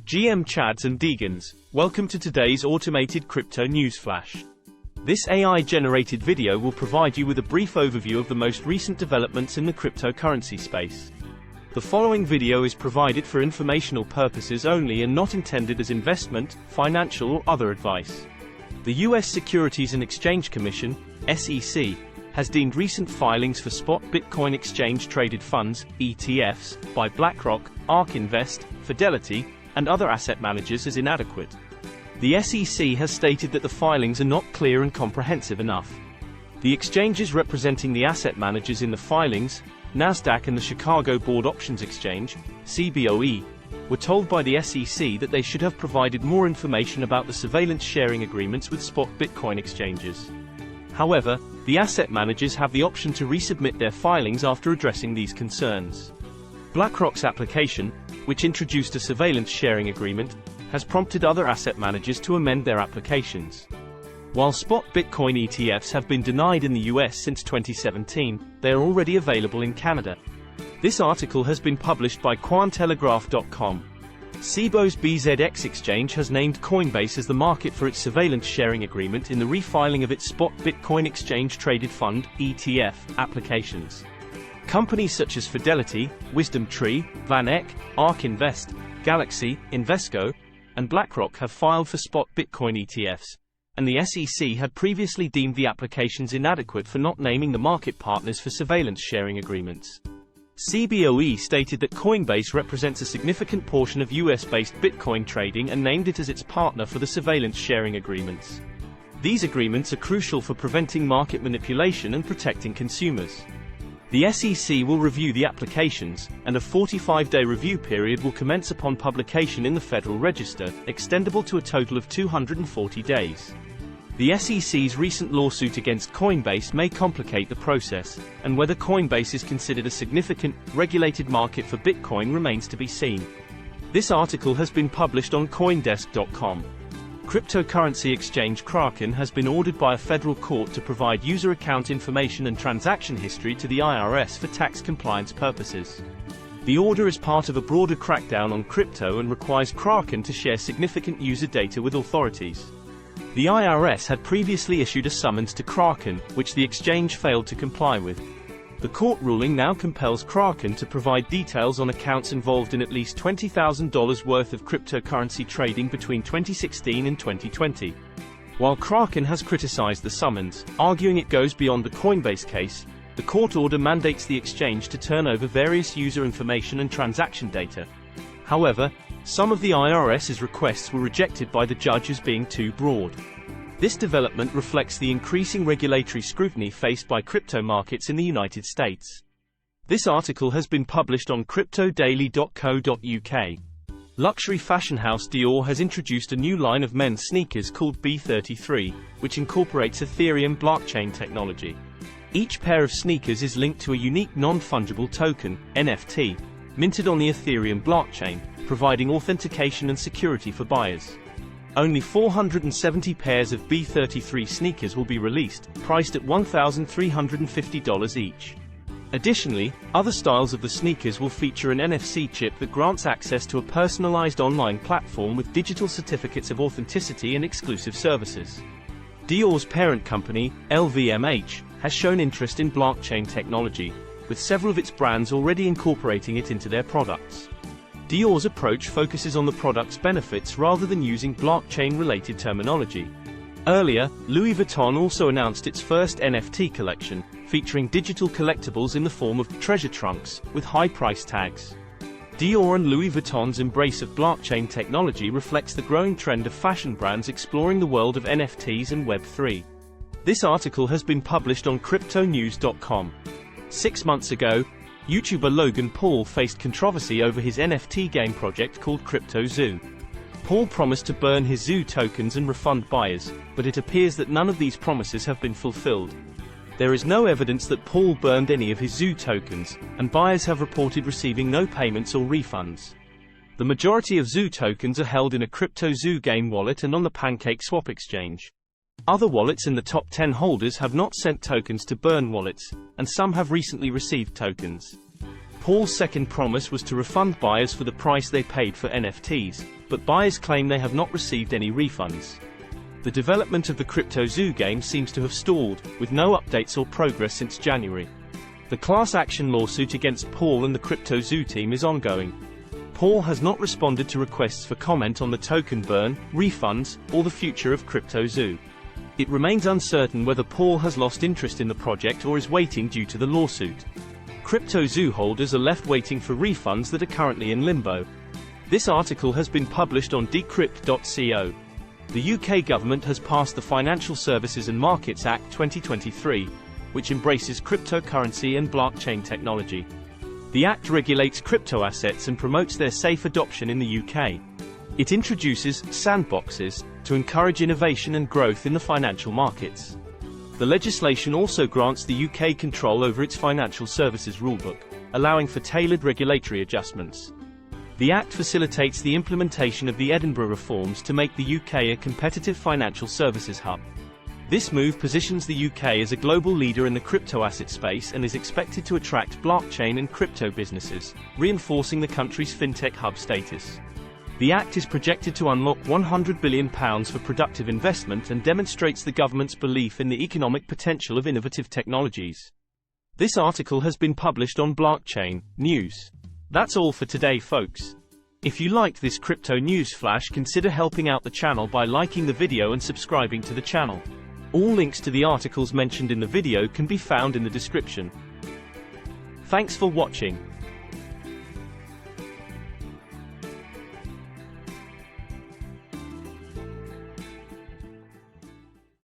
GM Chads and Degans, welcome to today's automated crypto news flash. This AI-generated video will provide you with a brief overview of the most recent developments in the cryptocurrency space. The following video is provided for informational purposes only and not intended as investment, financial or other advice. The U.S. Securities and Exchange Commission, SEC, has deemed recent filings for spot Bitcoin exchange-traded funds, ETFs, by BlackRock, ARK Invest, Fidelity, and other asset managers as inadequate. The SEC has stated that the filings are not clear and comprehensive enough. The exchanges representing the asset managers in the filings, Nasdaq and the Chicago Board Options Exchange, CBOE, were told by the SEC that they should have provided more information about the surveillance sharing agreements with spot Bitcoin exchanges. However, the asset managers have the option to resubmit their filings after addressing these concerns. BlackRock's application, which introduced a surveillance sharing agreement, has prompted other asset managers to amend their applications. While spot Bitcoin ETFs have been denied in the US since 2017, they are already available in Canada. This article has been published by Cointelegraph.com. Cboe's BZX exchange has named Coinbase as the market for its surveillance sharing agreement in the refiling of its spot Bitcoin exchange-traded fund, ETF, applications. Companies such as Fidelity, WisdomTree, VanEck, ARK Invest, Galaxy, Invesco, and BlackRock have filed for spot Bitcoin ETFs, and the SEC had previously deemed the applications inadequate for not naming the market partners for surveillance sharing agreements. CBOE stated that Coinbase represents a significant portion of US-based Bitcoin trading and named it as its partner for the surveillance sharing agreements. These agreements are crucial for preventing market manipulation and protecting consumers. The SEC will review the applications, and a 45-day review period will commence upon publication in the Federal Register, extendable to a total of 240 days. The SEC's recent lawsuit against Coinbase may complicate the process, and whether Coinbase is considered a significant, regulated market for Bitcoin remains to be seen. This article has been published on Coindesk.com. Cryptocurrency exchange Kraken has been ordered by a federal court to provide user account information and transaction history to the IRS for tax compliance purposes. The order is part of a broader crackdown on crypto and requires Kraken to share significant user data with authorities. The IRS had previously issued a summons to Kraken, which the exchange failed to comply with. The court ruling now compels Kraken to provide details on accounts involved in at least $20,000 worth of cryptocurrency trading between 2016 and 2020. While Kraken has criticized the summons, arguing it goes beyond the Coinbase case, the court order mandates the exchange to turn over various user information and transaction data. However, some of the IRS's requests were rejected by the judge as being too broad. This development reflects the increasing regulatory scrutiny faced by crypto markets in the United States. This article has been published on cryptodaily.co.uk. Luxury fashion house Dior has introduced a new line of men's sneakers called B33, which incorporates Ethereum blockchain technology. Each pair of sneakers is linked to a unique non-fungible token, NFT, minted on the Ethereum blockchain, providing authentication and security for buyers. Only 470 pairs of B33 sneakers will be released, priced at $1,350 each. Additionally, other styles of the sneakers will feature an NFC chip that grants access to a personalized online platform with digital certificates of authenticity and exclusive services. Dior's parent company, LVMH, has shown interest in blockchain technology, with several of its brands already incorporating it into their products. Dior's approach focuses on the product's benefits rather than using blockchain-related terminology. Earlier, Louis Vuitton also announced its first NFT collection, featuring digital collectibles in the form of treasure trunks, with high price tags. Dior and Louis Vuitton's embrace of blockchain technology reflects the growing trend of fashion brands exploring the world of NFTs and Web3. This article has been published on CryptoNews.com. 6 months ago, YouTuber Logan Paul faced controversy over his NFT game project called Crypto Zoo. Paul promised to burn his zoo tokens and refund buyers, but it appears that none of these promises have been fulfilled. There is no evidence that Paul burned any of his zoo tokens, and buyers have reported receiving no payments or refunds. The majority of zoo tokens are held in a Crypto Zoo game wallet and on the PancakeSwap exchange. Other wallets in the top 10 holders have not sent tokens to burn wallets, and some have recently received tokens. Paul's second promise was to refund buyers for the price they paid for NFTs, but buyers claim they have not received any refunds. The development of the Crypto Zoo game seems to have stalled, with no updates or progress since January. The class action lawsuit against Paul and the Crypto Zoo team is ongoing. Paul has not responded to requests for comment on the token burn, refunds, or the future of Crypto Zoo. It remains uncertain whether Paul has lost interest in the project or is waiting due to the lawsuit. Crypto Zoo holders are left waiting for refunds that are currently in limbo. This article has been published on decrypt.co. The UK government has passed the Financial Services and Markets Act 2023, which embraces cryptocurrency and blockchain technology. The Act regulates crypto assets and promotes their safe adoption in the UK. It introduces sandboxes to encourage innovation and growth in the financial markets. The legislation also grants the UK control over its financial services rulebook, allowing for tailored regulatory adjustments. The Act facilitates the implementation of the Edinburgh reforms to make the UK a competitive financial services hub. This move positions the UK as a global leader in the crypto asset space and is expected to attract blockchain and crypto businesses, reinforcing the country's fintech hub status. The Act is projected to unlock £100 billion for productive investment and demonstrates the government's belief in the economic potential of innovative technologies. This article has been published on Blockchain News. That's all for today, folks. If you liked this crypto news flash, consider helping out the channel by liking the video and subscribing to the channel. All links to the articles mentioned in the video can be found in the description. Thanks for watching.